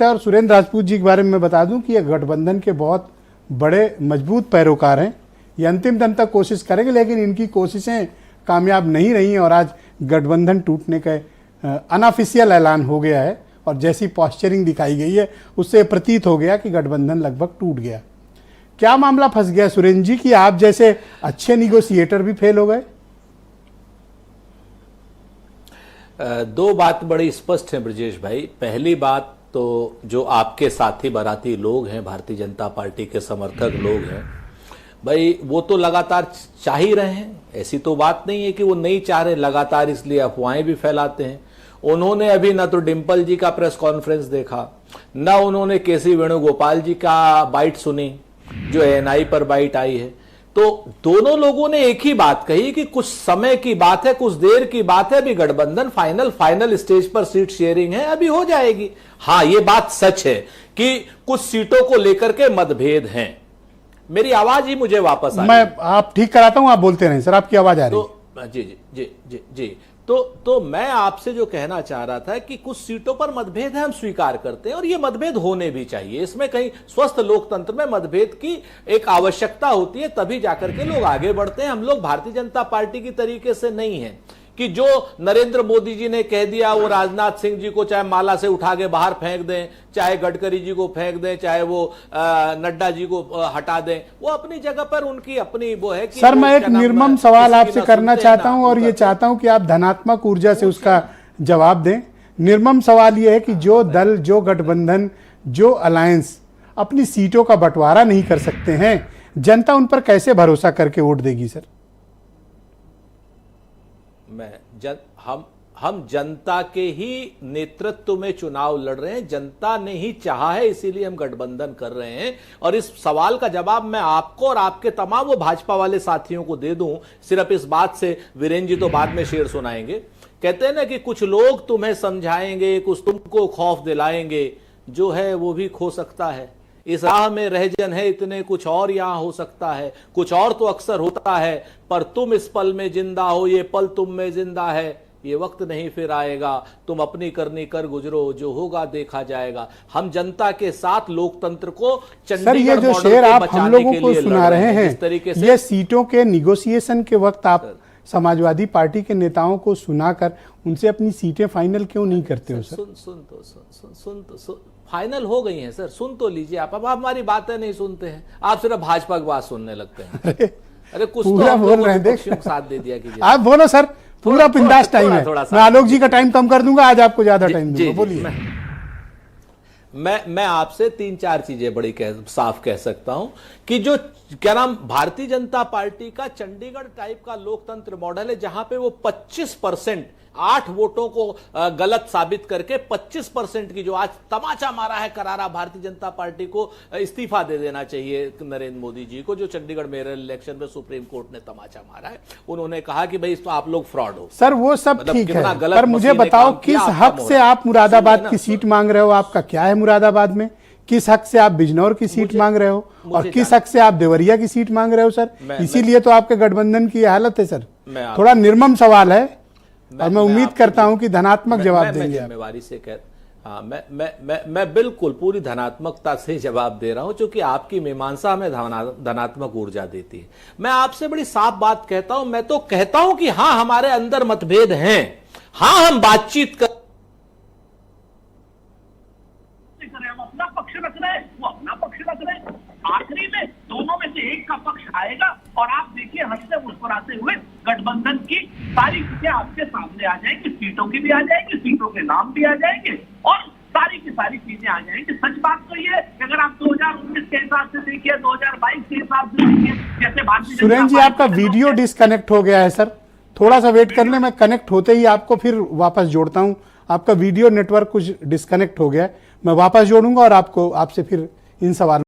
और सुरेंद्र राजपूत जी के बारे में मैं बता दूं कि ये गठबंधन के बहुत बड़े मजबूत पैरोकार हैं। ये अंतिम दम तक कोशिश करेंगे, लेकिन इनकी कोशिशें कामयाब नहीं रही और आज गठबंधन टूटने का अनऑफिशियल ऐलान हो गया है और जैसी पॉस्चरिंग दिखाई गई है उससे प्रतीत हो गया कि गठबंधन लगभग टूट गया। क्या मामला फंस गया सुरेंद्र जी कि आप जैसे अच्छे निगोशिएटर भी फेल हो गए? दो बात बड़ी स्पष्ट है ब्रजेश भाई। पहली बात तो जो आपके साथी बाराती लोग हैं, भारतीय जनता पार्टी के समर्थक लोग हैं भाई, वो तो लगातार चाह ही रहे हैं। ऐसी तो बात नहीं है कि वो नहीं चाह रहे, लगातार इसलिए अफवाहें भी फैलाते हैं। उन्होंने अभी न तो डिम्पल जी का प्रेस कॉन्फ्रेंस देखा, न उन्होंने केसी वेणुगोपाल जी का बाइट सुनी जो एएनआई पर बाइट आई है। तो दोनों लोगों ने एक ही बात कही कि कुछ समय की बात है, कुछ देर की बात है, अभी गठबंधन फाइनल स्टेज पर सीट शेयरिंग है, अभी हो जाएगी। हाँ, ये बात सच है कि कुछ सीटों को लेकर के मतभेद हैं। मेरी आवाज ही मुझे वापस आ मैं आप ठीक कराता हूं, आप बोलते रहें सर, आपकी आवाज आ रही है। जी जी जी जी जी तो मैं आपसे जो कहना चाह रहा था कि कुछ सीटों पर मतभेद है, हम स्वीकार करते हैं और ये मतभेद होने भी चाहिए। इसमें कहीं स्वस्थ लोकतंत्र में मतभेद की एक आवश्यकता होती है, तभी जाकर के लोग आगे बढ़ते हैं। हम लोग भारतीय जनता पार्टी की तरीके से नहीं है कि जो नरेंद्र मोदी जी ने कह दिया वो राजनाथ सिंह जी को चाहे माला से उठा के बाहर फेंक दें, चाहे गडकरी जी को फेंक दें, चाहे वो नड्डा जी को हटा दें। वो अपनी जगह पर उनकी अपनी वो है कि सर मैं एक निर्मम सवाल आपसे करना चाहता हूं और ये चाहता हूं कि आप धनात्मक ऊर्जा से उसका जवाब दें। निर्मम सवाल ये है कि जो दल, जो गठबंधन, जो अलायंस अपनी सीटों का बंटवारा नहीं कर सकते हैं, जनता उन पर कैसे भरोसा करके वोट देगी सर? हम जनता के ही नेतृत्व में चुनाव लड़ रहे हैं। जनता ने ही चाहा है, इसीलिए हम गठबंधन कर रहे हैं। और इस सवाल का जवाब मैं आपको और आपके तमाम वो भाजपा वाले साथियों को दे दूं सिर्फ इस बात से। वीरेंद्र जी तो बाद में शेर सुनाएंगे। कहते हैं ना कि कुछ लोग तुम्हें समझाएंगे, कुछ तुमको खौफ दिलाएंगे, जो है वो भी खो सकता है। इस राह में रहजन है इतने, कुछ और यहां हो सकता है, कुछ और तो अक्सर होता है, पर तुम इस पल में जिंदा हो, ये पल तुम में जिंदा है। ये वक्त नहीं फिर आएगा, तुम अपनी करनी कर गुजरो, जो होगा देखा जाएगा। हम जनता के साथ लोकतंत्र को चंडीगढ़ जो शेर आप हम लोगों को सुना रहे हैं, तरीके से ये सीटों के निगोशिएशन के वक्त आप समाजवादी पार्टी के नेताओं को सुनाकर उनसे अपनी सीटें फाइनल क्यों नहीं करते हो सर? सुन फाइनल हो गई हैं सर, सुन तो लीजिए आप। अब हमारी बातें नहीं सुनते हैं, आप सिर्फ भाजपा की बात सुनने लगते हैं। अरे कुछ पूरा बोल रहे हैं, देख साथ दे दिया कीजिए। आप बोलो सर, पूरा बिंदास टाइम है। मैं आलोक जी का टाइम कम कर दूंगा, आज आपको ज्यादा टाइम दूंगा, बोलिए। मैं आपसे 3-4 चीजें बड़ी साफ कह सकता हूं कि जो क्या नाम भारतीय जनता पार्टी का चंडीगढ़ टाइप का लोकतंत्र मॉडल है, जहां पे वो 25% 8 वोटों को गलत साबित करके 25% की जो आज तमाचा मारा है करारा, भारतीय जनता पार्टी को इस्तीफा दे देना चाहिए नरेंद्र मोदी जी को। जो चंडीगढ़ मेयर इलेक्शन में सुप्रीम कोर्ट ने तमाचा मारा है, उन्होंने कहा कि भाई इस तो आप लोग फ्रॉड हो। सर वो सब ठीक है, पर मुझे बताओ किस हक से आप मुरादाबाद की सीट मांग रहे हो? आपका क्या है मुरादाबाद में? किस हक से आप बिजनौर की सीट मांग रहे हो और किस हक से आप देवरिया की सीट मांग रहे हो सर? इसीलिए तो आपके गठबंधन की हालत है सर। थोड़ा निर्मम सवाल है और मैं उम्मीद करता हूं कि धनात्मक जवाब देंगे। जिम्मेवारी से हाँ, मैं बिल्कुल पूरी धनात्मकता से जवाब दे रहा हूं, क्योंकि आपकी मीमांसा हमें धनात्मक ऊर्जा देती है। मैं आपसे बड़ी साफ बात कहता हूं, मैं तो कहता हूं कि हाँ हमारे अंदर मतभेद हैं, हाँ हम बातचीत कर अपना पक्ष रख रहे हैं, वो अपना पक्ष रख रहे हैं। आखिरी में दोनों में से एक का पक्ष आएगा और आप देखिए हंसते मुस्कुराते हुए गठबंधन की सारी चीजें आपके सामने आ जाएंगी। सीटों की भी आ जाएंगी, सीटों के नाम भी आ जाएंगे और सारी की सारी चीजें आ जाएंगी। सच बात तो ये है, अगर आप 2019 के हिसाब से देखिए, 2022 के हिसाब से देखिए, जैसे भारतीय सुरेंद्र जी आपका वीडियो डिस्कनेक्ट हो गया है सर, थोड़ा सा वेट कर ले, मैं कनेक्ट होते ही आपको फिर वापस जोड़ता हूं। आपका वीडियो नेटवर्क कुछ डिस्कनेक्ट हो गया है, मैं वापस जोड़ूंगा और आपसे फिर इन सवालों